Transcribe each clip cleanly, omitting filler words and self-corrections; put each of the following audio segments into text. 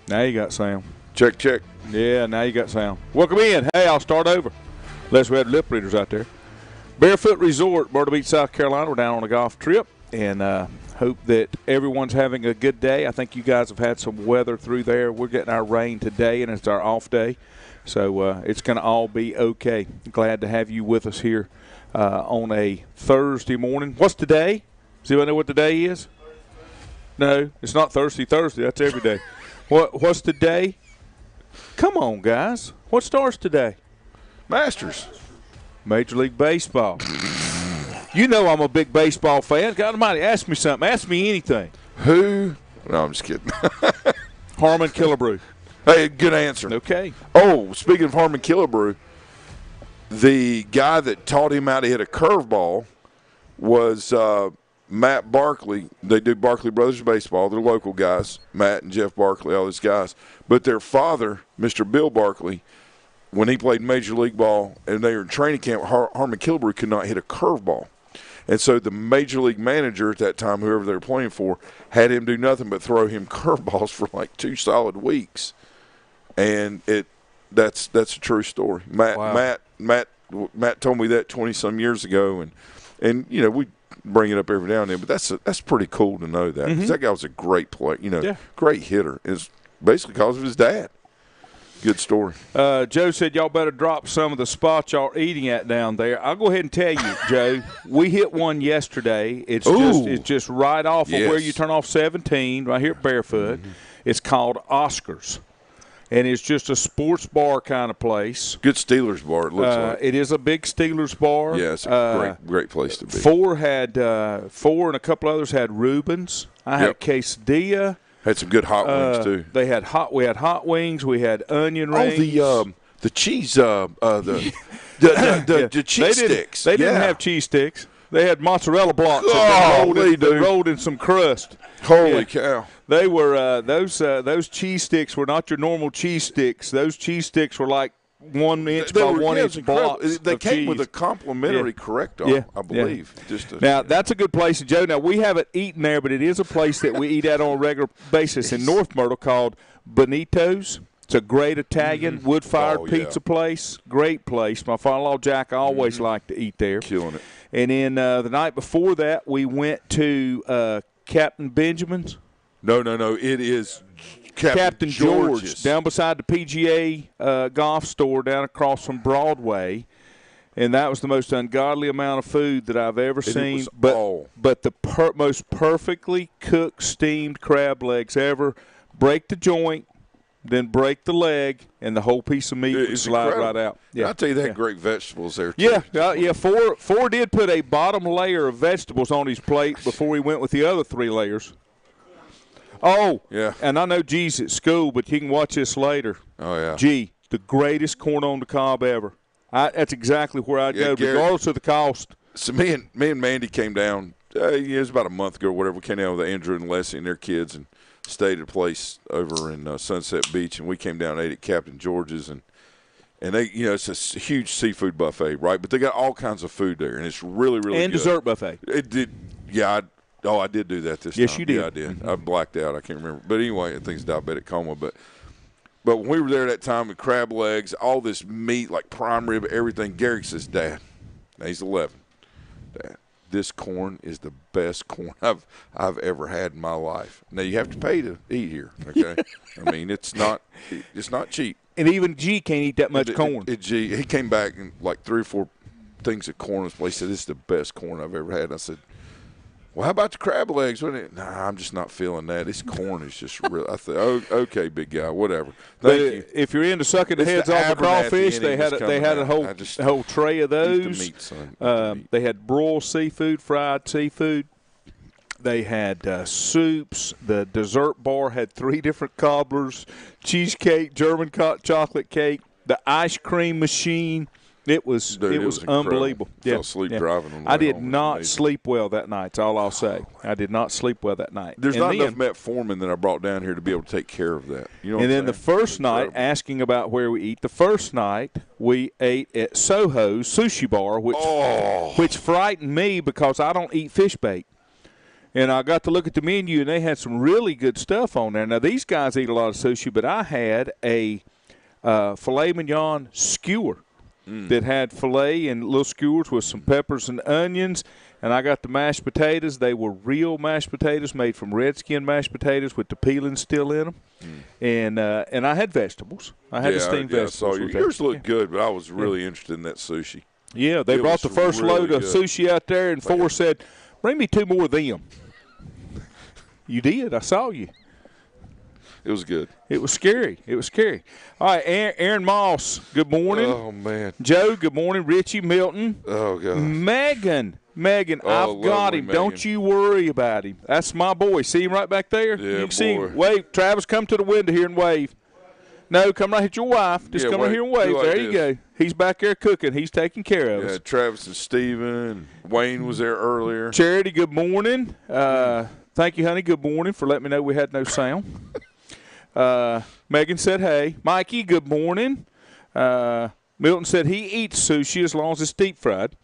Now you got sound. Check, check. Yeah, now you got sound. Welcome in. Hey, I'll start over. Unless we had lip readers out there. Barefoot Resort, Myrtle Beach, South Carolina. We're down on a golf trip, and hope that everyone's having a good day. I think you guys have had some weather through there. We're getting our rain today, and it's our off day. So it's going to all be okay. Glad to have you with us here on a Thursday morning. What's today? Does anyone know what today is? No, it's not Thursday. That's every day. What's today? Come on, guys. What starts today? Masters. Major League Baseball. You know I'm a big baseball fan. God Almighty, ask me something. Ask me anything. Who? No, I'm just kidding. Harmon Killebrew. Hey, good answer. Okay. Oh, speaking of Harmon Killebrew, the guy that taught him how to hit a curveball was Matt Barkley. They do Barkley Brothers Baseball. They're local guys, Matt and Jeff Barkley, all these guys. But their father, Mr. Bill Barkley, when he played Major League Ball and they were in training camp, Harmon Killebrew could not hit a curveball. And so the Major League manager at that time, whoever they were playing for, had him do nothing but throw him curveballs for like 2 solid weeks. And that's a true story. Matt told me that 20-some years ago, and you know, we bring it up every now and then, but that's pretty cool to know that. Because that guy was a great player, great hitter. It's basically because of his dad. Good story. Joe said y'all better drop some of the spots y'all are eating at down there. I'll go ahead and tell you, Joe, we hit one yesterday. It's just right off of where you turn off 17, right here at Barefoot. It's called Oscars. And it's just a sports bar kind of place. Good Steelers bar, it looks like. It is a big Steelers bar. Yeah, it's a great place to be. Four and a couple others had Rubens. I had quesadilla. Had some good hot wings too. We had hot wings. We had onion rings. Oh, the cheese, the cheese sticks. They didn't have cheese sticks. They had mozzarella blocks. Rolled in some crust. Holy cow! They were those cheese sticks were not your normal cheese sticks. Those cheese sticks were like 1 inch by 1 inch blocks. They came cheese. with a complimentary corrector, I believe. Now that's a good place, Joe. Now we haven't eaten there, but it is a place that we eat at on a regular basis in North Myrtle called Benito's. It's a great Italian wood-fired pizza place. Great place. My father-in-law Jack always liked to eat there. Killing it. And then the night before that, we went to Captain Benjamin's. No. It is Captain George's, down beside the PGA golf store down across from Broadway. And that was the most ungodly amount of food that I've ever seen. But the most perfectly cooked steamed crab legs ever. Break the joint, then break the leg, and the whole piece of meat would slide right out. Yeah. I'll tell you, they had great vegetables there, too. Yeah. Ford did put a bottom layer of vegetables on his plate before we went with the other 3 layers. Oh, yeah. And I know G's at school, but you can watch this later. Oh, yeah. G, the greatest corn on the cob ever. That's exactly where I'd go, regardless of the cost. So me and Mandy came down, it was about a month ago or whatever. We came down with Andrew and Leslie and their kids and stayed at a place over in Sunset Beach, and we came down and ate at Captain George's, and they, it's a huge seafood buffet, right? But they got all kinds of food there, and it's really, really and good. Dessert buffet. It did, yeah. I did do that this time. Yes, you did. Yeah, I did. I blacked out. I can't remember. But anyway, I think it's diabetic coma. But when we were there that time with crab legs, all this meat, like prime rib, everything, Gary says, Dad, now he's 11, Dad, this corn is the best corn I've ever had in my life. Now, you have to pay to eat here, okay? I mean, it's not cheap. And even G can't eat that much corn. He came back and like 3 or 4 things of corn. He said, this is the best corn I've ever had. And I said, well, how about the crab legs? Nah, I'm just not feeling that. This corn is just real. I thought, okay, big guy, whatever. Thank you. If you're into sucking the heads off the crawfish, they had a whole tray of those. Eat the meat, son. They had broiled seafood, fried seafood. They had soups. The dessert bar had 3 different cobblers, cheesecake, German chocolate cake, the ice cream machine. It was unbelievable. Fell asleep driving on the way I did home. not sleep well that night. That's all I'll say. I did not sleep well that night. There's not enough metformin that I brought down here to be able to take care of that. You know. And then the first night, asking about where we eat. The first night we ate at Soho's Sushi Bar, which frightened me because I don't eat fish bait. And I got to look at the menu, and they had some really good stuff on there. Now, these guys eat a lot of sushi, but I had a filet mignon skewer that had filet and little skewers with some peppers and onions. And I got the mashed potatoes. They were real mashed potatoes made from Redskin mashed potatoes with the peeling still in them. And I had vegetables. I had the steamed vegetables. I saw yours looked good, but I was really interested in that sushi. Yeah, they brought the first load of sushi out there, and Forrest said, bring me 2 more of them. You did. I saw you. It was good. It was scary. It was scary. All right, Aaron Moss, good morning. Oh, man. Joe, good morning. Richie, Milton. Oh, God. Megan, I've got him. Megan. Don't you worry about him. That's my boy. See him right back there? Yeah, you can boy. see him. Wave. Travis, come to the window here and wave. No, come right at your wife. Just come right here and wave. Like there you go. He's back there cooking. He's taking care of us. Yeah, Travis and Steven. Wayne was there earlier. Charity, good morning. Thank you, honey. Good morning for letting me know we had no sound. Megan said, hey. Mikey, good morning. Milton said he eats sushi as long as it's deep fried.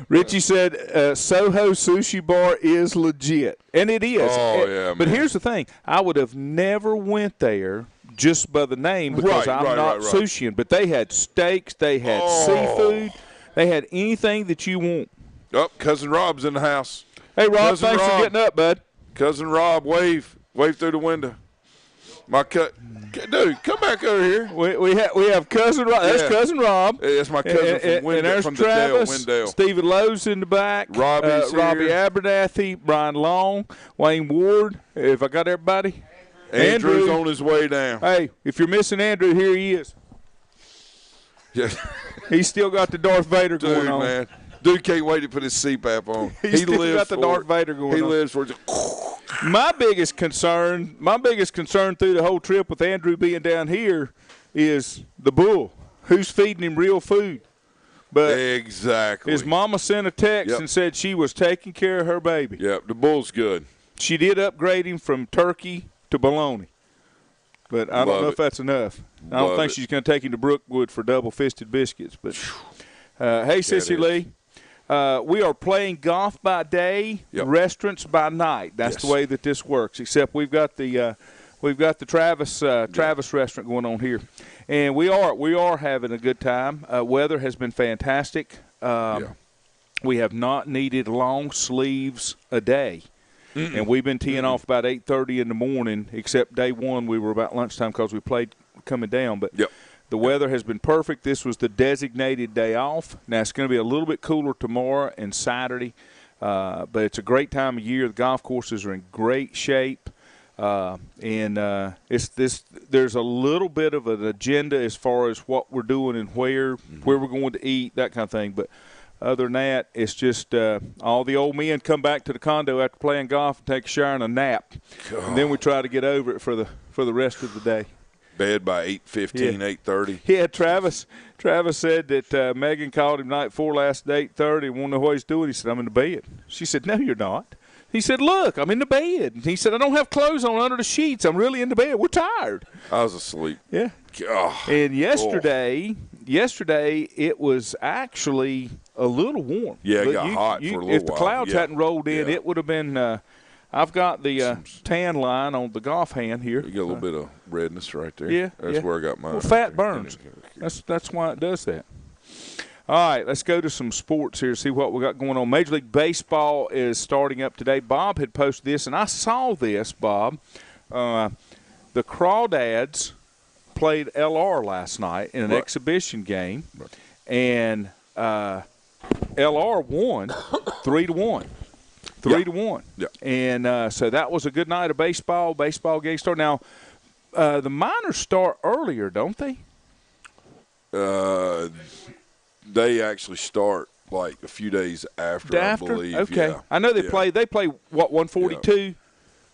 Richie said Soho Sushi Bar is legit. And it is. Oh, yeah, But man. here's the thing. I would have never went there just by the name because I'm not sushian. But they had steaks. They had seafood. They had anything that you want. Oh, Cousin Rob's in the house. Hey, Rob, Cousin thanks for Rob. getting up, bud. Cousin Rob, wave through the window. Dude, come back over here. We have Cousin Rob. That's Cousin Rob. Hey, that's my cousin from Wendell. And there's from Travis. the Dale, Wendell. Stephen Lowe's in the back. Robbie's Robbie here. Abernathy, Brian Long, Wayne Ward. If I got everybody. Andrew's on his way down. Hey, if you're missing Andrew, here he is. Yeah. He's still got the Darth Vader going on. Man. Dude can't wait to put his CPAP on. He's still got the Darth Vader going on. He lives for My biggest concern through the whole trip with Andrew being down here is the bull. Who's feeding him real food? But exactly. his mama sent a text and said she was taking care of her baby. Yep, the bull's good. She did upgrade him from turkey to bologna. But I don't know if that's enough. I don't think she's going to take him to Brookwood for double-fisted biscuits. But hey, Sissy Lee. We are playing golf by day, restaurants by night. That's the way that this works. Except we've got the Travis restaurant going on here, and we are having a good time. Weather has been fantastic. We have not needed long sleeves a day, and we've been teeing off about 8:30 in the morning. Except day one, we were about lunchtime because we played coming down. But the weather has been perfect. This was the designated day off. Now, it's going to be a little bit cooler tomorrow and Saturday, but it's a great time of year. The golf courses are in great shape, and there's a little bit of an agenda as far as what we're doing and where we're going to eat, that kind of thing. But other than that, it's just all the old men come back to the condo after playing golf and take a shower and a nap, and then we try to get over it for the rest of the day. Bed by 8:15, 8:30. Yeah, Travis said that Megan called him night before last at 8:30 and wanted to know what he's doing. He said, I'm in the bed. She said, no, you're not. He said, look, I'm in the bed. And he said, I don't have clothes on under the sheets. I'm really in the bed. We're tired. I was asleep. Yeah. God. And yesterday it was actually a little warm. Yeah, it got hot for a little while. If the clouds hadn't rolled in, it would have been I've got the tan line on the golf hand here. You got a little bit of redness right there. Yeah. That's where I got mine. Well, fat burns. That's why it does that. All right, let's go to some sports here, see what we got going on. Major League Baseball is starting up today. Bob had posted this, and I saw this, Bob. The Crawdads played LR last night in an exhibition game, and LR won 3-1. 3-1. Yeah. And so that was a good night of baseball. Baseball game start. Now, the minors start earlier, don't they? They actually start like a few days after, I believe. Okay. Yeah. I know they play, what, 142? Yeah.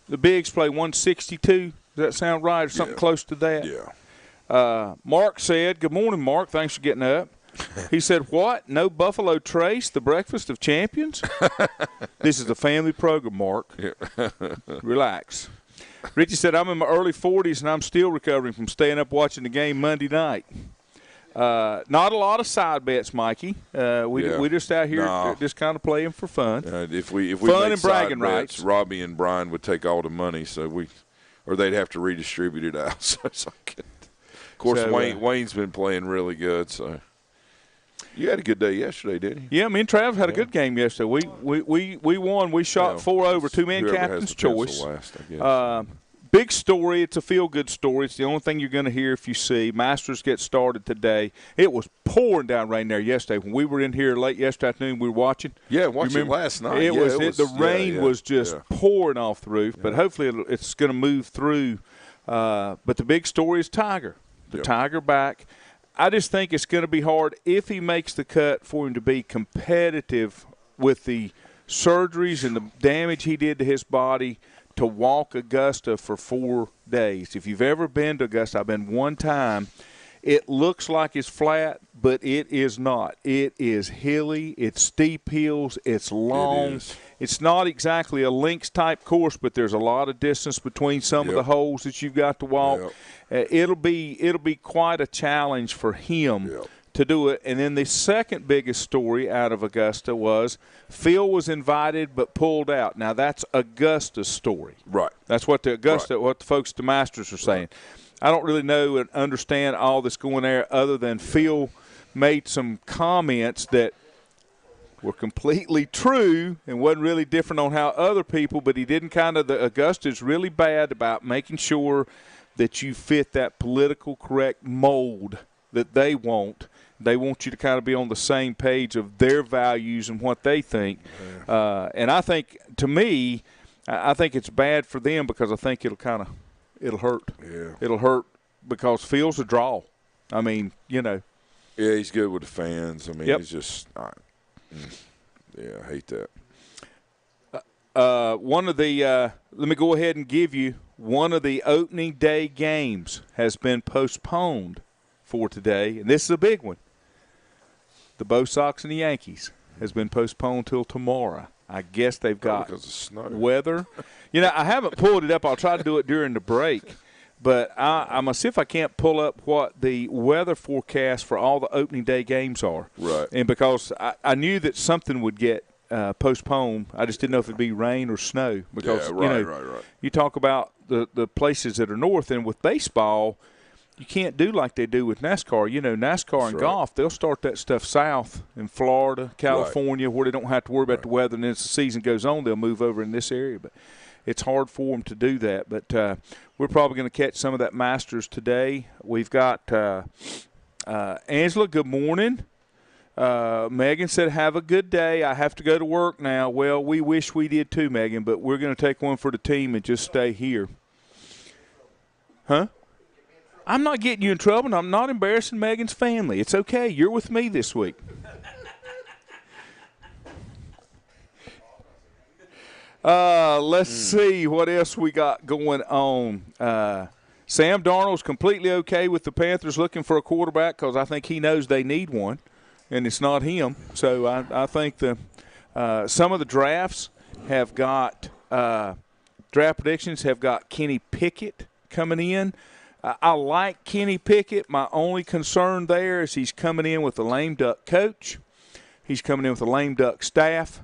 The bigs play 162. Does that sound right or something close to that? Yeah. Mark said, good morning, Mark. Thanks for getting up. He said, what? No Buffalo Trace, the breakfast of champions? This is a family program, Mark. Yeah. Relax. Richie said, I'm in my early 40s, and I'm still recovering from staying up watching the game Monday night. Not a lot of side bets, Mikey. We just out here just kind of playing for fun. If we fun make and bragging side bets, rights. Robbie and Brian would take all the money, or they'd have to redistribute it out. So it's okay. Of course, Wayne's been playing really good. So you had a good day yesterday, didn't you? Yeah, me and Trav had a good game yesterday. We won. We shot 4 over, 2-man captain's choice. Last, I guess. Big story. It's a feel-good story. It's the only thing you're going to hear if you see. Masters get started today. It was pouring down rain there yesterday. When we were in here late yesterday afternoon, we were watching. Yeah, watching it last night. The rain was just pouring off the roof, but hopefully it's going to move through. But the big story is Tiger. The Tiger back. I just think it's going to be hard if he makes the cut for him to be competitive with the surgeries and the damage he did to his body to walk Augusta for 4 days. If you've ever been to Augusta, I've been one time, it looks like it's flat, but it is not. It is hilly. It's steep hills. It's long. It's not exactly a links-type course, but there's a lot of distance between some of the holes that you've got to walk. It'll be quite a challenge for him to do it. And then the second biggest story out of Augusta was Phil was invited but pulled out. Now, that's Augusta's story. Right. That's what what the folks at the Masters are saying. I don't really know and understand all that's going there other than Phil made some comments that were completely true and wasn't really different on how other people, but he didn't Augusta's really bad about making sure that you fit that political correct mold that they want. They want you to kind of be on the same page of their values and what they think. And I think, to me, I think it's bad for them because I think it'll hurt. Yeah. It'll hurt because Phil's a draw. I mean, Yeah, he's good with the fans. I mean, he's just I hate that. Let me go ahead and give you one of the opening day games has been postponed for today, and this is a big one. The Bo Sox and the Yankees has been postponed till tomorrow. I guess they've got because of snow. Weather. I haven't pulled it up. I'll try to do it during the break. But I'm going to see if I can't pull up what the weather forecast for all the opening day games are. Right. And because I knew that something would get postponed, I just didn't know if it would be rain or snow. Because, right. You talk about the places that are north, and with baseball, you can't do like they do with NASCAR. NASCAR and golf, they'll start that stuff south in Florida, California, where they don't have to worry about the weather. And then as the season goes on, they'll move over in this area. But it's hard for them to do that. But we're probably going to catch some of that Masters today. We've got Angela, good morning. Megan said, have a good day. I have to go to work now. Well, we wish we did too, Megan, but we're going to take one for the team and just stay here. Huh? I'm not getting you in trouble, and I'm not embarrassing Megan's family. It's okay. You're with me this week. Let's see what else we got going on. Sam Darnold's completely okay with the Panthers looking for a quarterback because I think he knows they need one, and it's not him. So I think some of the drafts have got draft predictions have got Kenny Pickett coming in. I like Kenny Pickett. My only concern there is he's coming in with a lame duck coach. He's coming in with a lame duck staff.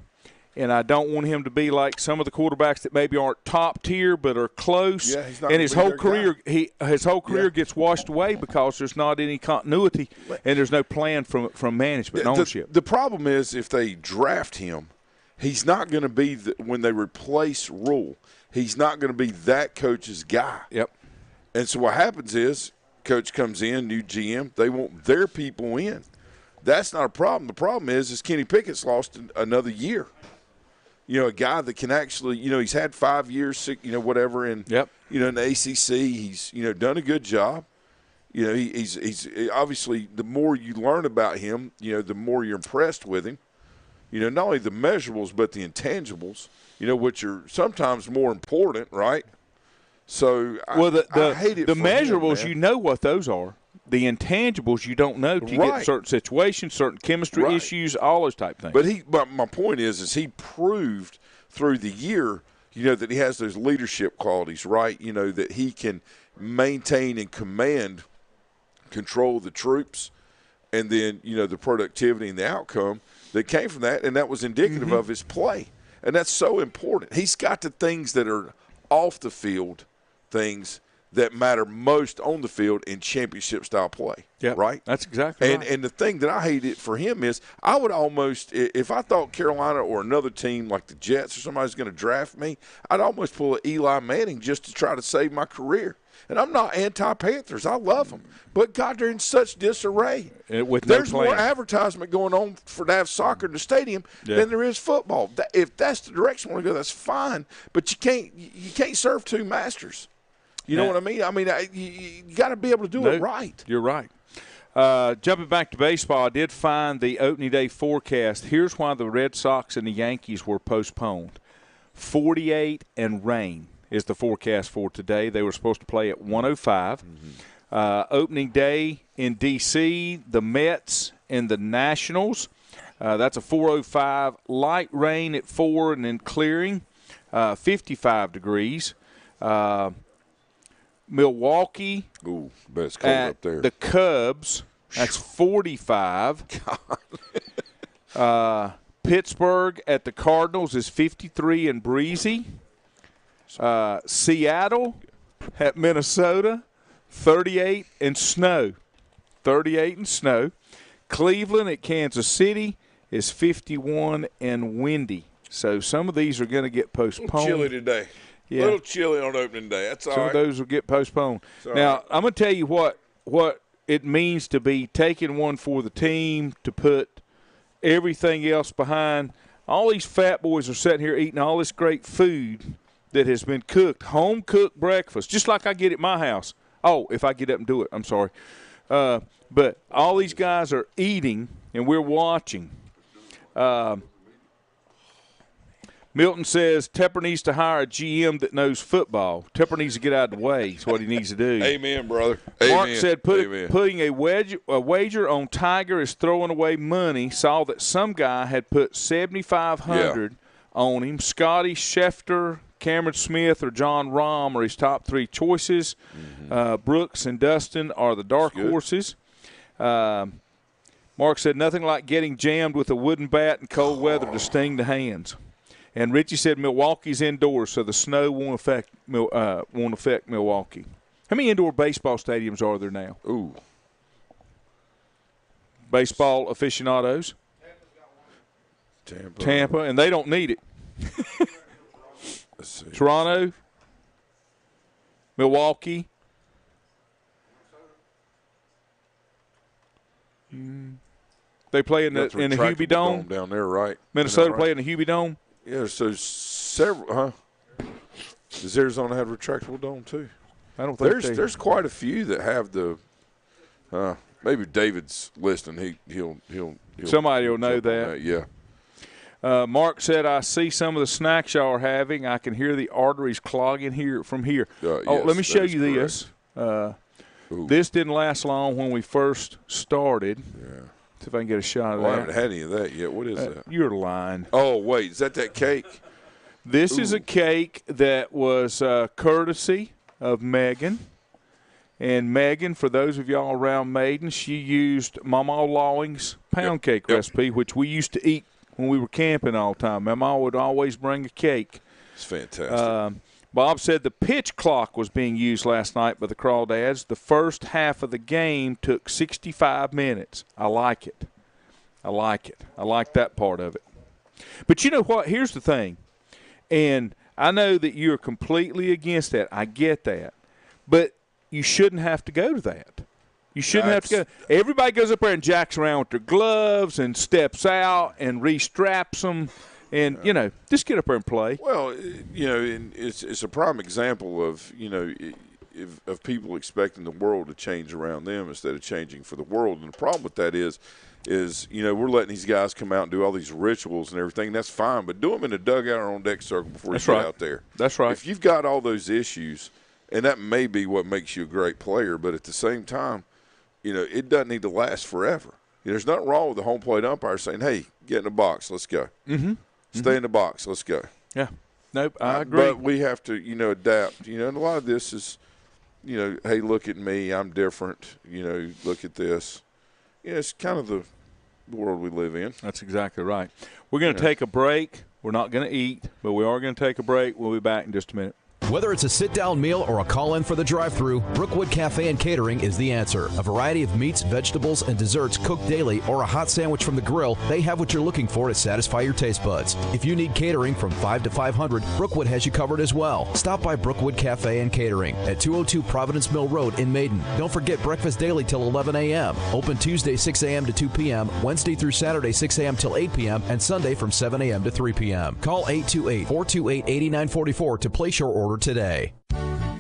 And I don't want him to be like some of the quarterbacks that maybe aren't top tier but are close. Yeah, he's not and his whole career, guy. Gets washed away because there's not any continuity and there's no plan from management and ownership. The problem is if they draft him, he's not going to be when they replace Rule. He's not going to be that coach's guy. Yep. And so what happens is coach comes in, new GM, they want their people in. That's not a problem. The problem is Kenny Pickett's lost another year. A guy that can actually, he's had 5 years, whatever, in, in the ACC. He's, done a good job. He's obviously the more you learn about him, the more you're impressed with him. Not only the measurables but the intangibles, which are sometimes more important, right? So I hate it. The for measurables, him, you know what those are. The intangibles, you don't know. You get certain situations, certain chemistry issues, all those type things. But my point is he proved through the year, that he has those leadership qualities, right? That he can maintain and control the troops. and then, the productivity and the outcome that came from that, and that was indicative of his play. And that's so important. He's got the things that are off the field, things that matter most on the field in championship-style play, right? That's exactly right. And the thing that I hated for him is I would almost – if I thought Carolina or another team like the Jets or somebody's going to draft me, I'd almost pull an Eli Manning just to try to save my career. And I'm not anti-Panthers. I love them. But, God, they're in such disarray. There's more advertisement going on to have soccer in the stadium than there is football. If that's the direction I want to go, that's fine. But you can't serve two masters. You know what I mean? I mean, you got to be able to do it right. You're right. Jumping back to baseball, I did find the opening day forecast. Here's why the Red Sox and the Yankees were postponed. 48 and rain is the forecast for today. They were supposed to play at 105. Opening day in D.C., the Mets and the Nationals. That's a 4:05. Light rain at 4 and then clearing. 55 degrees. Milwaukee bet it's cold up there. The Cubs, that's 45. Pittsburgh at the Cardinals is 53 and breezy. Seattle at Minnesota, 38 and snow. 38 and snow. Cleveland at Kansas City is 51 and windy. So some of these are going to get postponed. Chilly today. Yeah. A little chilly on opening day. That's all right. Some of those will get postponed. Now, I'm going to tell you what it means to be taking one for the team, to put everything else behind. All these fat boys are sitting here eating all this great food that has been cooked, home-cooked breakfast, just like I get at my house. Oh, if I get up and do it, I'm sorry. But all these guys are eating, and we're watching. Milton says Tepper needs to hire a GM that knows football. Tepper needs to get out of the way. That's what he needs to do. Amen, brother. Mark Amen. said putting a wager on Tiger is throwing away money. Saw that some guy had put $7,500 on him. Scotty Schefter, Cameron Smith, or John Rahm are his top three choices. Brooks and Dustin are the dark horses. Mark said nothing like getting jammed with a wooden bat in cold weather to sting the hands. And Richie said Milwaukee's indoors, so the snow won't affect Milwaukee. How many indoor baseball stadiums are there now? Ooh. Baseball aficionados. Tampa, and they don't need it. Let's see. Toronto, Milwaukee. They play in the Hubie Dome down there, right? Minnesota play in the Hubie Dome. Yeah, so several. Does Arizona have retractable dome too? I don't think there's quite a few that have the. Maybe David's listening. He'll somebody will know that. Yeah. Mark said, I see some of the snacks y'all are having. I can hear the arteries clogging here from here. Yes, let me show you correct. this. This didn't last long when we first started. Yeah. See if I can get a shot of that. I haven't had any of that yet. What is that? You're lying. Oh, wait. Is that cake? This is a cake that was courtesy of Megan. And Megan, for those of y'all around Maiden, she used Mama Lawing's pound cake recipe, which we used to eat when we were camping all the time. Mama would always bring a cake. It's fantastic. Bob said the pitch clock was being used last night by the Crawdads. The first half of the game took 65 minutes. I like it. I like that part of it. But you know what? Here's the thing. And I know that you're completely against that. I get that. But you shouldn't have to go to that. You shouldn't have to go. Everybody goes up there and jacks around with their gloves and steps out and restraps them. And, just get up there and play. Well, it's a prime example of, of people expecting the world to change around them instead of changing for the world. And the problem with that is we're letting these guys come out and do all these rituals and everything. That's fine. But do them in a dugout or on deck circle before you get out there. That's right. If you've got all those issues, and that may be what makes you a great player, but at the same time, it doesn't need to last forever. There's nothing wrong with the home plate umpire saying, hey, get in the box, let's go. Mm-hmm. Stay in the box. Let's go. Yeah. Nope, I agree. But we have to, adapt. And a lot of this is, hey, look at me. I'm different. Look at this. Yeah, it's kind of the world we live in. That's exactly right. We're going to take a break. We're not going to eat, but we are going to take a break. We'll be back in just a minute. Whether it's a sit-down meal or a call-in for the drive-thru, Brookwood Cafe and Catering is the answer. A variety of meats, vegetables, and desserts cooked daily, or a hot sandwich from the grill, they have what you're looking for to satisfy your taste buds. If you need catering from 5 to 500, Brookwood has you covered as well. Stop by Brookwood Cafe and Catering at 202 Providence Mill Road in Maiden. Don't forget breakfast daily till 11 a.m. Open Tuesday 6 a.m. to 2 p.m., Wednesday through Saturday 6 a.m. till 8 p.m., and Sunday from 7 a.m. to 3 p.m. Call 828-428-8944 to place your order today.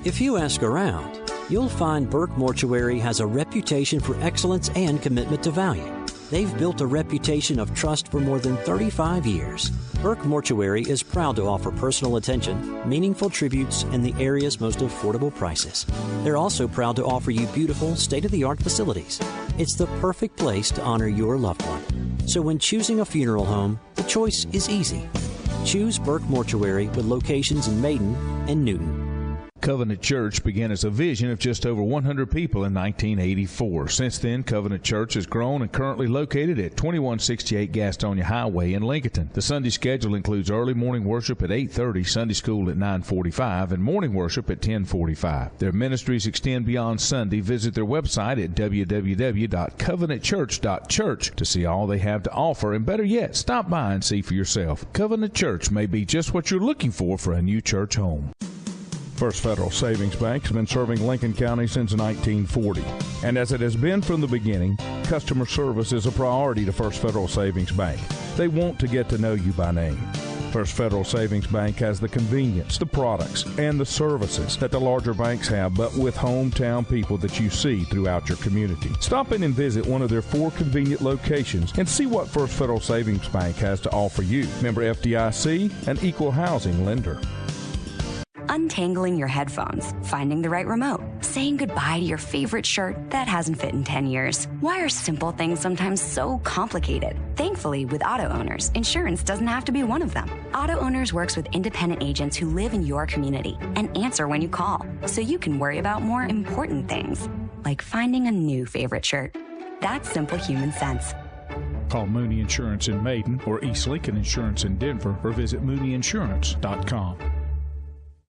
If you ask around, you'll find Burke Mortuary has a reputation for excellence and commitment to value. They've built a reputation of trust for more than 35 years. Burke Mortuary is proud to offer personal attention, meaningful tributes, and the area's most affordable prices. They're also proud to offer you beautiful, state-of-the-art facilities. It's the perfect place to honor your loved one. So when choosing a funeral home, the choice is easy. Choose Burke Mortuary with locations in Maiden and Newton. Covenant Church began as a vision of just over 100 people in 1984. Since then, Covenant Church has grown and currently located at 2168 Gastonia Highway in Lincoln. The Sunday schedule includes early morning worship at 8:30, Sunday school at 9:45, and morning worship at 10:45. Their ministries extend beyond Sunday. Visit their website at www.covenantchurch.church to see all they have to offer, and better yet, stop by and see for yourself. Covenant Church may be just what you're looking for a new church home. First Federal Savings Bank has been serving Lincoln County since 1940. And as it has been from the beginning, customer service is a priority to First Federal Savings Bank. They want to get to know you by name. First Federal Savings Bank has the convenience, the products, and the services that the larger banks have, but with hometown people that you see throughout your community. Stop in and visit one of their 4 convenient locations and see what First Federal Savings Bank has to offer you. Member FDIC, an equal housing lender. Untangling your headphones, finding the right remote, saying goodbye to your favorite shirt that hasn't fit in 10 years. Why are simple things sometimes so complicated? Thankfully, with Auto Owners, insurance doesn't have to be one of them. Auto Owners works with independent agents who live in your community and answer when you call, so you can worry about more important things, like finding a new favorite shirt. That's simple human sense. Call Mooney Insurance in Maiden or East Lincoln Insurance in Denver or visit mooneyinsurance.com.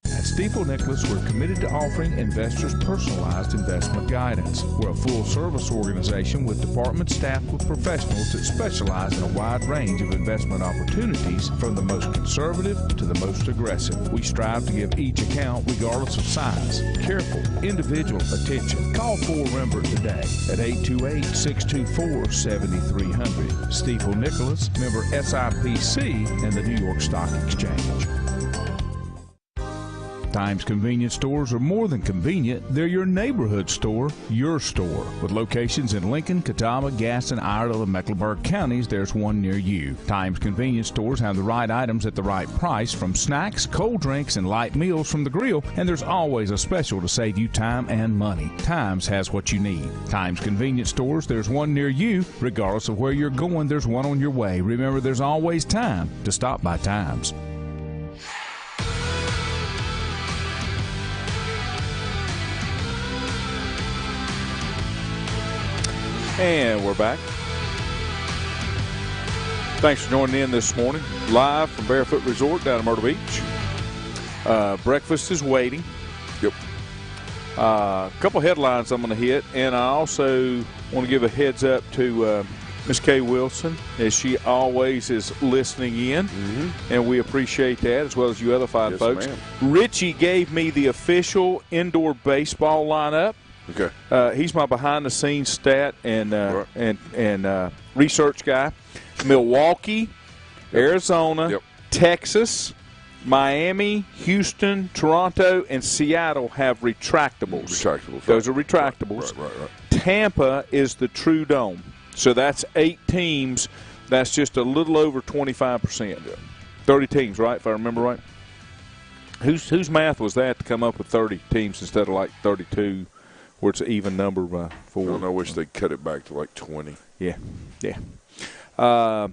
At Stifel Nicholas, we're committed to offering investors personalized investment guidance. We're a full-service organization with department staffed with professionals that specialize in a wide range of investment opportunities, from the most conservative to the most aggressive. We strive to give each account, regardless of size, careful, individual attention. Call for Rembert today at 828-624-7300. Stifel Nicholas, member SIPC and the New York Stock Exchange. Times convenience stores are more than convenient. They're your neighborhood store, your store. With locations in Lincoln, Catawba, Gaston, Iredell, and Mecklenburg counties, there's one near you. Times convenience stores have the right items at the right price, from snacks, cold drinks, and light meals from the grill, and there's always a special to save you time and money. Times has what you need. Times convenience stores, there's one near you. Regardless of where you're going, there's one on your way. Remember, there's always time to stop by Times. And we're back. Thanks for joining in this morning. Live from Barefoot Resort down in Myrtle Beach. Breakfast is waiting. Yep. A couple headlines I'm going to hit, and I also want to give a heads up to Miss Kay Wilson, as she always is listening in, and we appreciate that, as well as you other fine folks. Ma'am. Richie gave me the official indoor baseball lineup. Okay. He's my behind-the-scenes stat and research guy. Milwaukee, Arizona, Texas, Miami, Houston, Toronto, and Seattle have retractables. Those are retractables. Right. Tampa is the true dome. So that's 8 teams. That's just a little over 25%. 30 teams, right, if I remember right? Whose math was that to come up with 30 teams instead of like 32? Where it's an even number by 4. I wish they'd cut it back to like 20. Yeah. A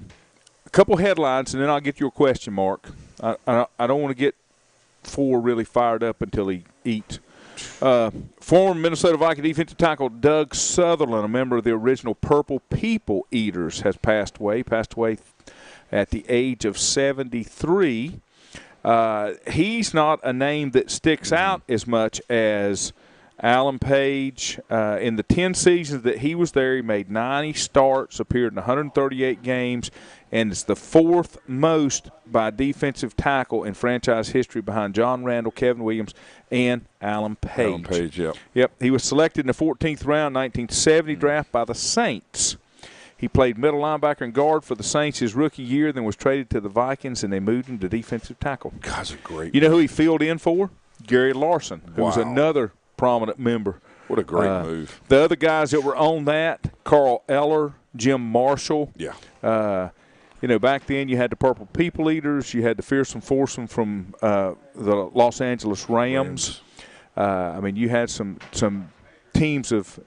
couple headlines, and then I'll get your question, Mark. I don't want to get 4 really fired up until he eats. Former Minnesota Viking defensive tackle Doug Sutherland, a member of the original Purple People Eaters, has passed away. Passed away at the age of 73. He's not a name that sticks out as much as Alan Page. In the 10 seasons that he was there, he made 90 starts, appeared in 138 games, and it's the fourth most by defensive tackle in franchise history behind John Randall, Kevin Williams, and Alan Page. Alan Page, yep. Yep. He was selected in the 14th round, 1970 draft by the Saints. He played middle linebacker and guard for the Saints his rookie year, then was traded to the Vikings, and they moved him to defensive tackle. God's a great You know who he filled in for? Gary Larson, who was another prominent member. What a great move. The other guys that were on that, Carl Eller, Jim Marshall. Yeah. Back then you had the Purple People Eaters. You had the Fearsome Foursome from the Los Angeles Rams. You had some teams of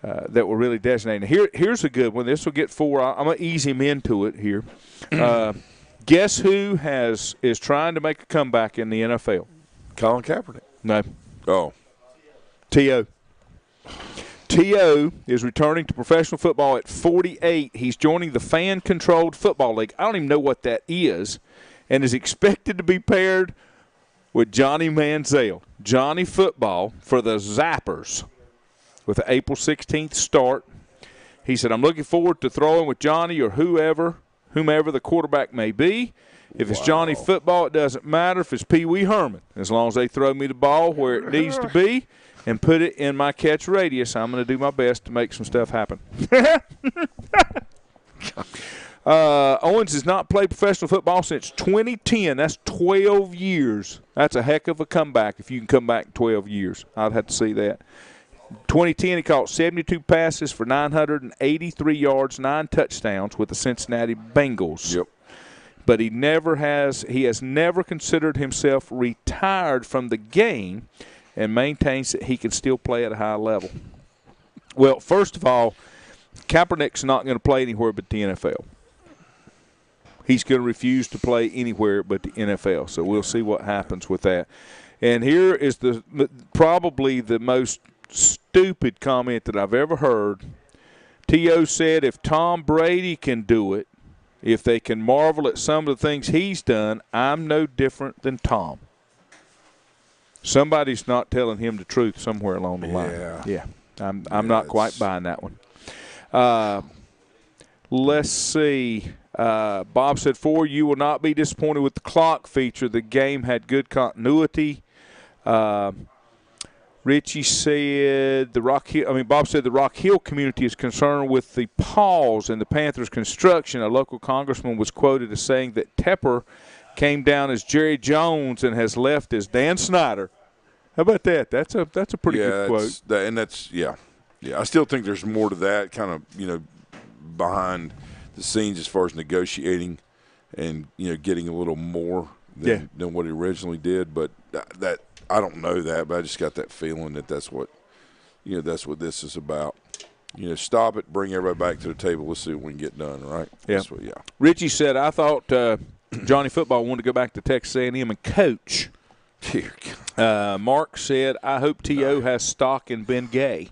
that were really designated. Here's a good one. This will get 4. I'm going to ease him into it here. Guess who is trying to make a comeback in the NFL? Colin Kaepernick. No. Oh. T.O. T.O. is returning to professional football at 48. He's joining the fan-controlled football league. I don't even know what that is, and is expected to be paired with Johnny Manziel. Johnny Football for the Zappers with the April 16th start. He said, I'm looking forward to throwing with Johnny or whomever the quarterback may be. If it's Johnny Football, it doesn't matter. If it's Pee Wee Herman, as long as they throw me the ball where it needs to be and put it in my catch radius, I'm going to do my best to make some stuff happen. Owens has not played professional football since 2010. That's 12 years. That's a heck of a comeback if you can come back in 12 years. I'd have to see that. 2010, he caught 72 passes for 983 yards, 9 touchdowns with the Cincinnati Bengals. Yep. But he has never considered himself retired from the game and maintains that he can still play at a high level. Well, first of all, Kaepernick's not going to play anywhere but the NFL. He's going to refuse to play anywhere but the NFL. So we'll see what happens with that. And here is probably the most stupid comment that I've ever heard. T.O. said if Tom Brady can do it, if they can marvel at some of the things he's done, I'm no different than Tom. Somebody's not telling him the truth somewhere along the line. Yeah. I'm not quite buying that one. Let's see. Bob said, you will not be disappointed with the clock feature. The game had good continuity. Richie said Bob said the Rock Hill community is concerned with the pause in the Panthers' construction. A local congressman was quoted as saying that Tepper came down as Jerry Jones and has left as Dan Snyder. How about that? That's a pretty good quote. I still think there's more to that kind of, behind the scenes as far as negotiating and, getting a little more than what he originally did. But that I don't know that, but I just got that feeling that that's what this is about. Stop it, bring everybody back to the table. Let's see what we can get done, right? Yeah. Richie said, I thought Johnny Football wanted to go back to Texas A&M and coach. Dear God. Mark said, I hope T.O. has stock in Ben Gay.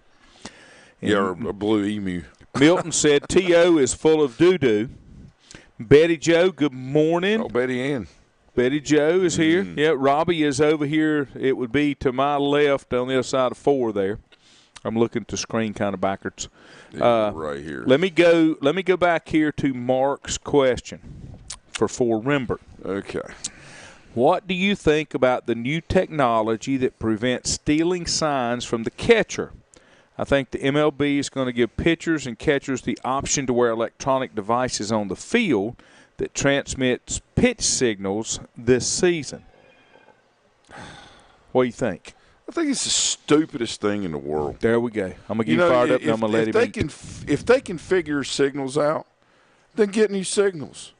Or a blue emu. Milton said, T.O. is full of doo-doo. Betty Joe, good morning. Oh, Betty Ann. Betty Joe is here. Yeah, Robbie is over here. It would be to my left on the other side of 4 there. I'm looking at the screen kind of backwards. Right here. Let me go back here to Mark's question for Rembert. Okay. What do you think about the new technology that prevents stealing signs from the catcher? I think the MLB is going to give pitchers and catchers the option to wear electronic devices on the field that transmits pitch signals this season. What do you think? I think it's the stupidest thing in the world. There we go. I'm going to get you fired up and I'm going to let him eat. If they can figure signals out, then get new signals.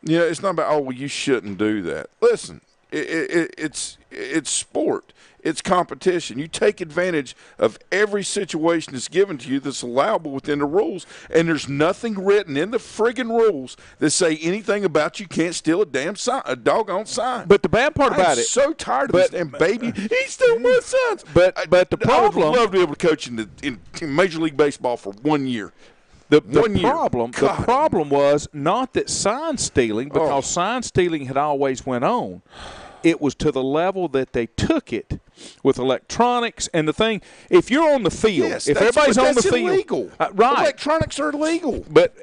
It's not about, you shouldn't do that. Listen, It's sport. It's competition. You take advantage of every situation that's given to you that's allowable within the rules, and there's nothing written in the friggin' rules that say anything about you can't steal a doggone sign. But the bad part about I'm it, so tired of this damn baby. He stole my signs. But the problem, I would love to be able to coach in Major League Baseball for 1 year. The problem was not that sign stealing, because sign stealing had always went on. It was to the level that they took it with electronics and the thing. If you're on the field, yes, if everybody's on the field, illegal. Right? Electronics are illegal. But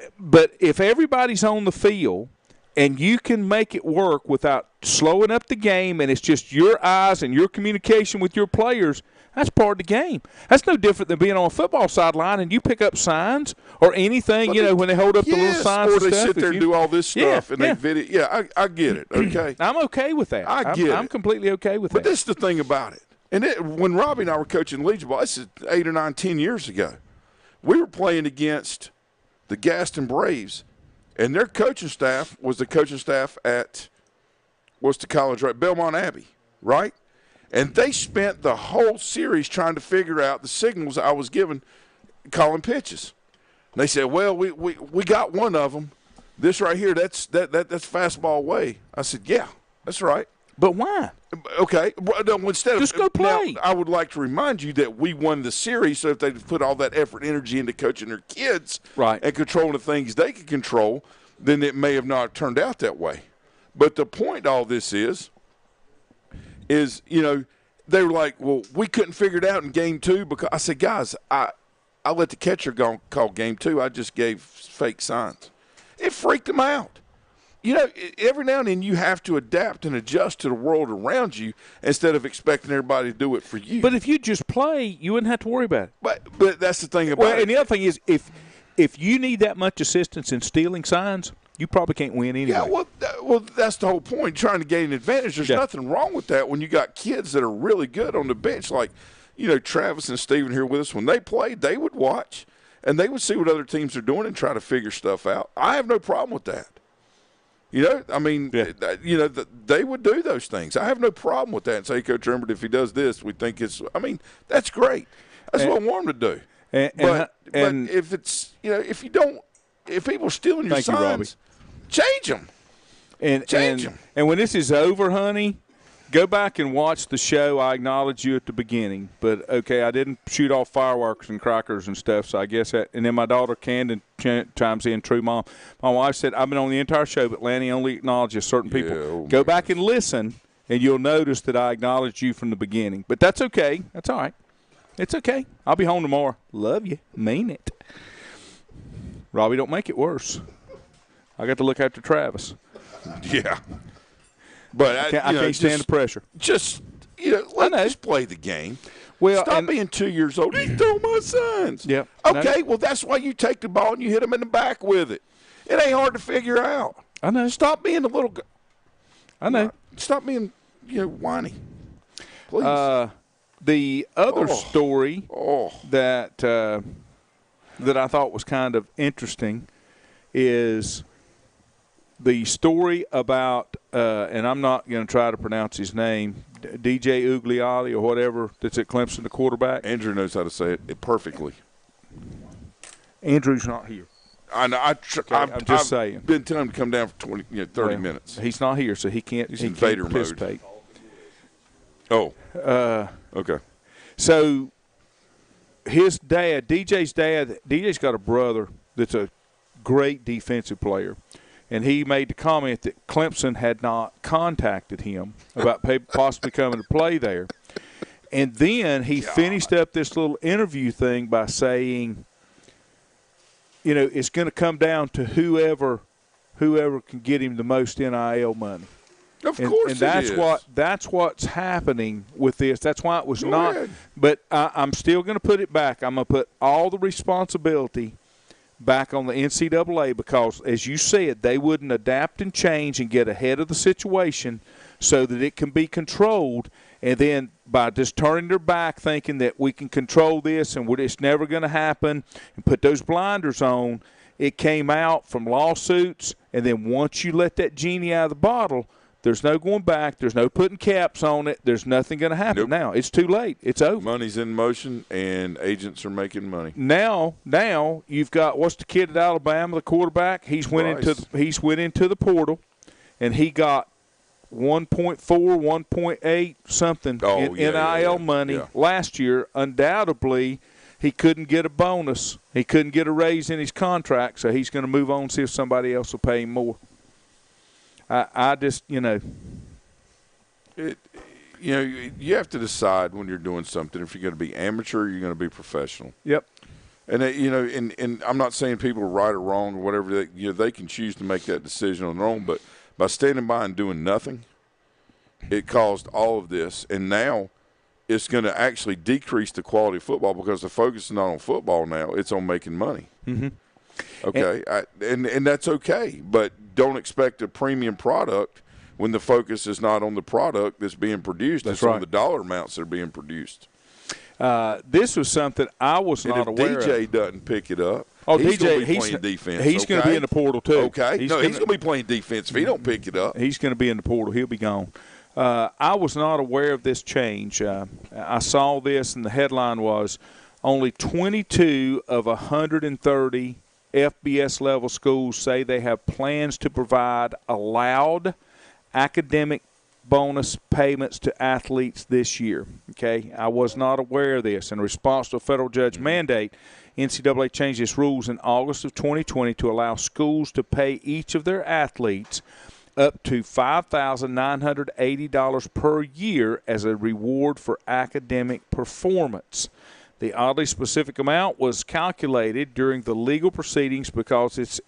if everybody's on the field and you can make it work without slowing up the game, and it's just your eyes and your communication with your players, that's part of the game. That's no different than being on a football sideline and you pick up signs or anything, when they hold up the little signs or and they stuff. sit there and do all this stuff and they video. Yeah, I get it, okay. I'm okay with that. I'm completely okay with that. But this is the thing about it. And when Robbie and I were coaching Legion Ball, this is 8 or 9, 10 years ago, we were playing against the Gaston Braves, and their coaching staff was the coaching staff at the college, right? Belmont Abbey, right? And they spent the whole series trying to figure out the signals I was giving, calling pitches. And they said, well, we got one of them. This right here, that's fastball away. I said, yeah, that's right. But why? Okay. No, just go play. Now, I would like to remind you that we won the series, so if they put all that effort and energy into coaching their kids and controlling the things they could control, then it may have not turned out that way. But the point of all this is, they were like, well, we couldn't figure it out in game 2 because I said, guys, I let the catcher call game 2. I just gave fake signs. It freaked them out. Every now and then you have to adapt and adjust to the world around you instead of expecting everybody to do it for you. But if you just play, you wouldn't have to worry about it. But that's the thing about it. And the other thing is, if you need that much assistance in stealing signs, you probably can't win anyway. Yeah, well, that's the whole point, trying to gain an advantage. There's nothing wrong with that when you got kids that are really good on the bench, like, Travis and Steven here with us. When they played, they would watch, and they would see what other teams are doing and try to figure stuff out. I have no problem with that. They would do those things. I have no problem with that and say, Coach Rembert, if he does this, we think that's great. That's what I want him to do. But if it's, if people are stealing your signs, change them. Change them. And when this is over, honey, go back and watch the show. I acknowledge you at the beginning, but okay, I didn't shoot off fireworks and crackers and stuff, so I guess that. And then my daughter Camden chimes in, true mom. My wife said, I've been on the entire show, but Lanny only acknowledges certain people. Go back and listen, and you'll notice that I acknowledged you from the beginning. But that's okay. That's all right. It's okay. I'll be home tomorrow. Love you. Mean it. Robbie, don't make it worse. I got to look after Travis. Yeah. But I can't stand the pressure. Let's just play the game. Well, stop being 2 years old. He stole my sons. Yeah. Okay, well, that's why you take the ball and you hit him in the back with it. It ain't hard to figure out. I know. Stop being a little I know. Stop being, whiny. Please. The other story that I thought was kind of interesting is the story about, and I'm not going to try to pronounce his name, DJ Ugliali or whatever, that's at Clemson, the quarterback. Andrew knows how to say it perfectly. Andrew's not here. I know. I'm just saying. I've been telling him to come down for 30 minutes. He's not here, so he can't. He's in Vader participate. Mode. Okay. So his dad, DJ's got a brother that's a great defensive player, and he made the comment that Clemson had not contacted him about possibly coming to play there. And then he finished up this little interview thing by saying, it's going to come down to whoever can get him the most NIL money. Of course, and that's what's happening with this. That's why it was not. But I'm still going to put it back. I'm going to put all the responsibility back on the NCAA because, as you said, they wouldn't adapt and change and get ahead of the situation so that it can be controlled. And then by just turning their back, thinking that we can control this and it's never going to happen, and put those blinders on, it came out from lawsuits. And then once you let that genie out of the bottle, There's no going back. There's no putting caps on it. There's nothing going to happen now. It's too late. It's over. Money's in motion, and agents are making money. Now you've got, what's the kid at Alabama, the quarterback? He's went into the portal, and he got 1.4, 1.8 something in NIL money last year. Undoubtedly, he couldn't get a bonus. He couldn't get a raise in his contract, so he's going to move on and see if somebody else will pay him more. I just, you have to decide when you're doing something if you're going to be amateur or you're going to be professional. Yep. And and I'm not saying people are right or wrong or whatever. They can choose to make that decision on their own, but by standing by and doing nothing, it caused all of this, and now it's going to actually decrease the quality of football because the focus is not on football now; it's on making money. Mm-hmm. Okay, and that's okay, but don't expect a premium product when the focus is not on the product that's being produced. It's on the dollar amounts that are being produced. This was something I was not aware of. If DJ doesn't pick it up, he's going to be playing defense. He's going to be in the portal too. Okay, he's going to be playing defense if he don't pick it up. He's going to be in the portal. He'll be gone. I was not aware of this change. I saw this, and the headline was, only 22 of 130 FBS-level schools say they have plans to provide allowed academic bonus payments to athletes this year. Okay, I was not aware of this. In response to a federal judge mandate, NCAA changed its rules in August of 2020 to allow schools to pay each of their athletes up to $5,980 per year as a reward for academic performance. The oddly specific amount was calculated during the legal proceedings because it's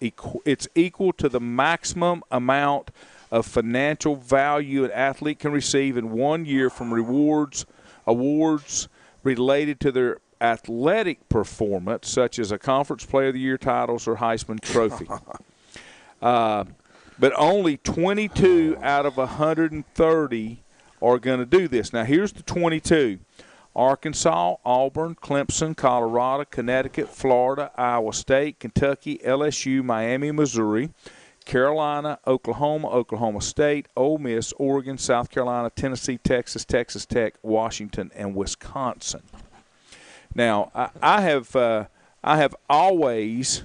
equal to the maximum amount of financial value an athlete can receive in 1 year from awards related to their athletic performance, such as a Conference Player of the Year titles or Heisman Trophy. But only 22 out of 130 are going to do this. Now, here's the 22. Arkansas, Auburn, Clemson, Colorado, Connecticut, Florida, Iowa State, Kentucky, LSU, Miami, Missouri, Carolina, Oklahoma, Oklahoma State, Ole Miss, Oregon, South Carolina, Tennessee, Texas, Texas Tech, Washington, and Wisconsin. Now, I have always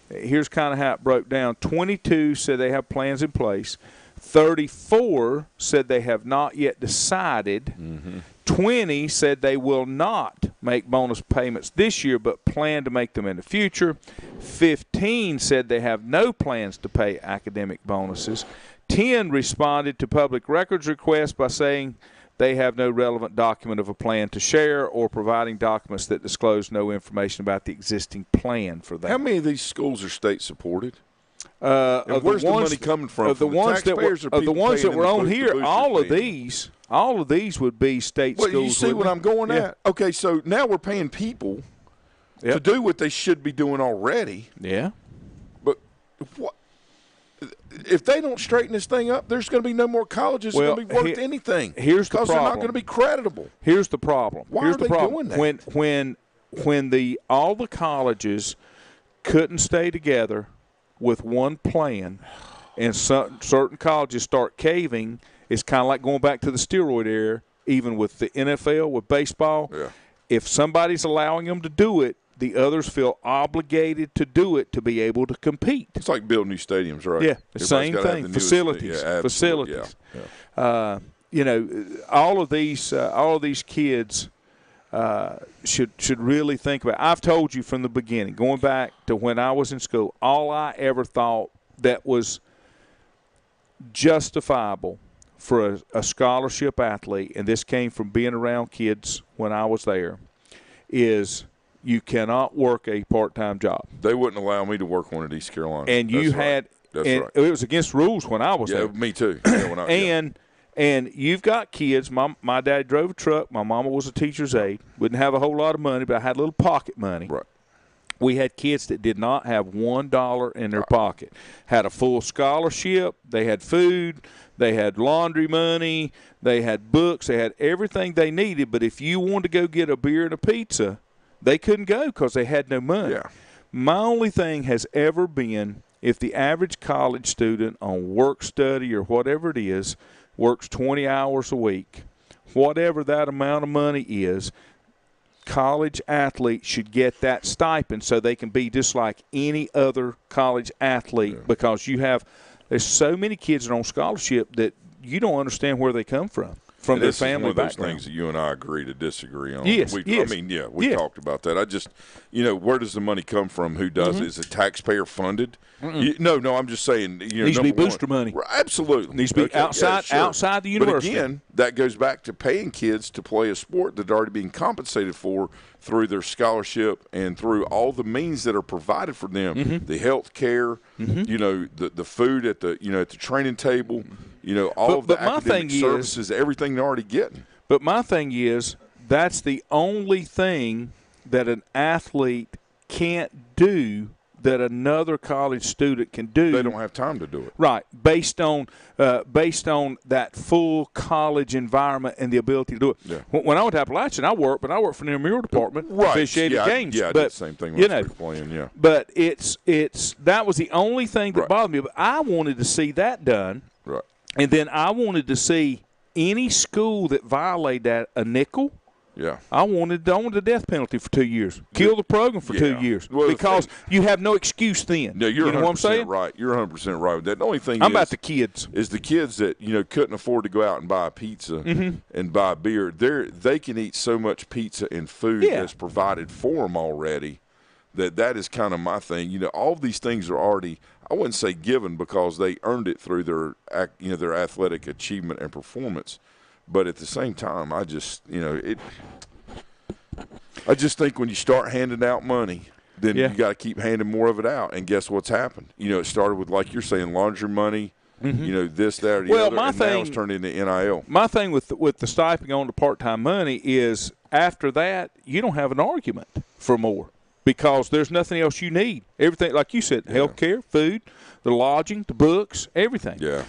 here's kind of how it broke down. 22 said they have plans in place. 34 said they have not yet decided. Mm-hmm. 20 said they will not make bonus payments this year but plan to make them in the future. 15 said they have no plans to pay academic bonuses. 10 responded to public records requests by saying they have no relevant document of a plan to share or providing documents that disclose no information about the existing plan for that. How many of these schools are state-supported? And where's the money coming from? Of the ones that were on here, all of these would be state schools. Well, you see what I'm going at? Okay, so now we're paying people to do what they should be doing already. Yeah. But what? If they don't straighten this thing up, there's going to be no more colleges going to be worth anything. Here's the problem. Because they're not going to be creditable. Here's the problem. Why are they doing that? When all the colleges couldn't stay together with one plan, and certain colleges start caving, it's kind of like going back to the steroid era, even with the NFL, with baseball. Yeah. If somebody's allowing them to do it, the others feel obligated to do it to be able to compete. It's like building new stadiums, right? Yeah, the same thing. Facilities. Yeah. All of these kids should really think about it. I've told you from the beginning, going back to when I was in school, all I ever thought that was justifiable for a scholarship athlete, and this came from being around kids when I was there, is you cannot work a part-time job. They wouldn't allow me to work one at East Carolina. And it was against rules when I was there. Me too. And you've got kids. My dad drove a truck. My mama was a teacher's aide. Wouldn't have a whole lot of money, but I had a little pocket money. Right. We had kids that did not have $1 in their pocket. Had a full scholarship. They had food. They had laundry money. They had books. They had everything they needed. But if you wanted to go get a beer and a pizza, they couldn't go because they had no money. Yeah. My only thing has ever been, if the average college student on work study or whatever it is works 20 hours a week, whatever that amount of money is, college athletes should get that stipend so they can be just like any other college athlete, because there's so many kids that are on scholarship that you don't understand where they come from their family background. This is one of those things that you and I agree to disagree on. Yes, we talked about that. I just, where does the money come from? Who does it? Is it taxpayer funded? No, I'm just saying. Needs to be booster money. Absolutely. Needs to be outside the university. But again, that goes back to paying kids to play a sport that they're already being compensated for through their scholarship and through all the means that are provided for them, the health care, the food at the training table, all of the academic services, everything they're already getting. But my thing is, that's the only thing that an athlete can't do that another college student can do. They don't have time to do it. Right, based on that full college environment and the ability to do it. Yeah. When I went to Appalachian, I worked for the intramural department, officiated games. I did the same thing when I was playing. Yeah, but that was the only thing that bothered me. But I wanted to see that done. Right. And then I wanted to see any school that violated that a nickel. Yeah, I wanted the death penalty for 2 years. Kill the program for 2 years, well, because you have no excuse then. No, you're 100% what I'm saying? right. You're 100% right with that. The only thing I'm about the kids. Is the kids that couldn't afford to go out and buy a pizza and buy beer. They can eat so much pizza and food that's provided for them already. That is kind of my thing. All these things are already, I wouldn't say given, because they earned it through their athletic achievement and performance. But at the same time, I just think when you start handing out money, then you got to keep handing more of it out. And guess what's happened? It started with, like you're saying, laundry money. This, that, or the other, and now it's turned into NIL. My thing with the stipend on the part-time money is, after that, you don't have an argument for more, because there's nothing else you need. Everything, like you said, health care, food, the lodging, the books, everything. Yeah.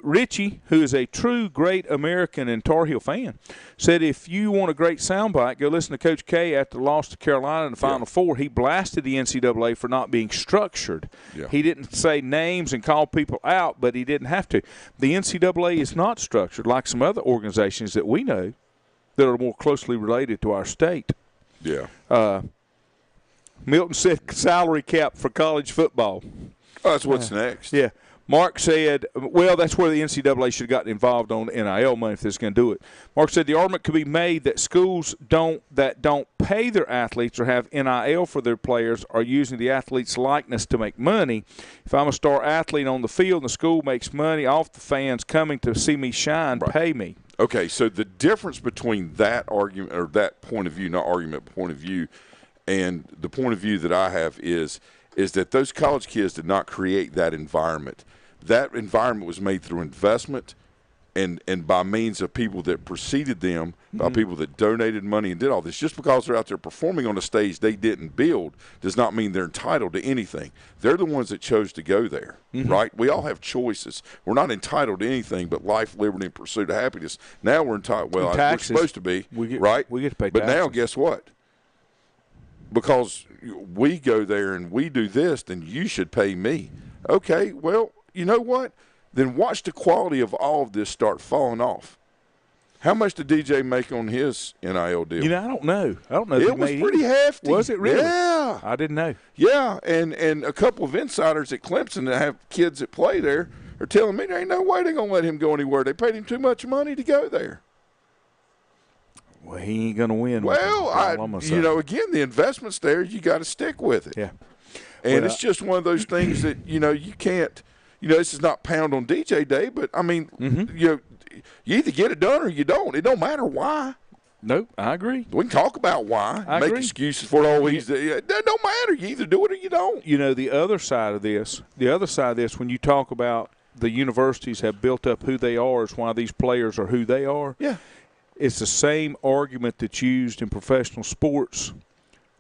Richie, who is a true great American and Tar Heel fan, said if you want a great soundbite, go listen to Coach K after the loss to Carolina in the Final Four. He blasted the NCAA for not being structured. Yeah. He didn't say names and call people out, but he didn't have to. The NCAA is not structured like some other organizations that we know that are more closely related to our state. Yeah. Milton said salary cap for college football. Oh, that's what's next. Yeah. Mark said, well, that's where the NCAA should have gotten involved on NIL money if they're going to do it. Mark said the argument could be made that schools that don't pay their athletes or have NIL for their players are using the athlete's likeness to make money. If I'm a star athlete on the field and the school makes money off the fans coming to see me shine, pay me. Okay, so the difference between that argument, or that point of view, not argument, point of view, and the point of view that I have is that those college kids did not create that environment. That environment was made through investment and by means of people that preceded them, by people that donated money and did all this. Just because they're out there performing on a stage they didn't build does not mean they're entitled to anything. They're the ones that chose to go there, right? We all have choices. We're not entitled to anything but life, liberty, and pursuit of happiness. Now we're entitled. Well, we're supposed to be, right? We get to pay But taxes. now guess what? Because we go there and we do this, then you should pay me. Okay, well, you know what? Then watch the quality of all of this start falling off. How much did DJ make on his NIL deal? I don't know. It was pretty hefty. Was it really? Yeah. I didn't know. Yeah, and a couple of insiders at Clemson that have kids that play there are telling me there ain't no way they're going to let him go anywhere. They paid him too much money to go there. Well, he ain't going to win. Well, again, the investment's there. You got to stick with it. Yeah. And it's just one of those things that, you can't, this is not pound on DJ Day, but, I mean, you either get it done or you don't. It don't matter why. Nope, I agree. We can talk about why. I Make agree. excuses for all these. It don't matter. You either do it or you don't. The other side of this, when you talk about the universities have built up who they are, is why these players are who they are. Yeah. It's the same argument that's used in professional sports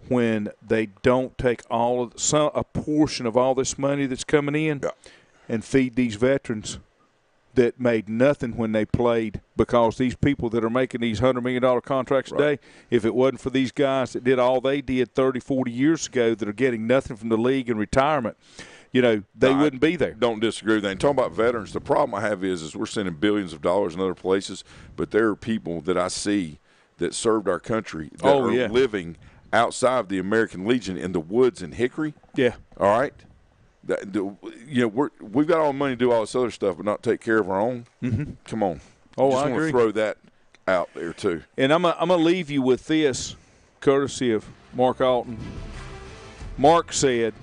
when they don't take a portion of all this money that's coming in and feed these veterans that made nothing when they played, because these people that are making these $100 million contracts a day, if it wasn't for these guys that did all they did 30, 40 years ago that are getting nothing from the league in retirement, they wouldn't be there. Don't disagree with that. And talking about veterans, the problem I have is we're sending billions of dollars in other places, but there are people that I see that served our country that are living outside of the American Legion in the woods in Hickory. Yeah. All right. We've got all the money to do all this other stuff, but not take care of our own. Mm-hmm. Come on. Oh, I agree. want to throw that out there too. And I'm gonna leave you with this, courtesy of Mark Alton. Mark said,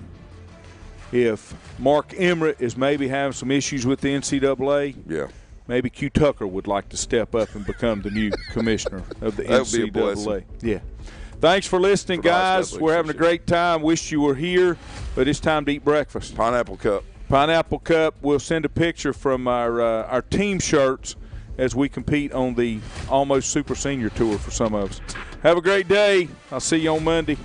if Mark Emmert is maybe having some issues with the NCAA, maybe Q Tucker would like to step up and become the new commissioner of the that NCAA. Would be a blessing. Yeah. Thanks for listening, guys. We're having a great time. Wish you were here, but it's time to eat breakfast. Pineapple Cup. Pineapple Cup. We'll send a picture from our team shirts as we compete on the Almost Super Senior Tour for some of us. Have a great day. I'll see you on Monday.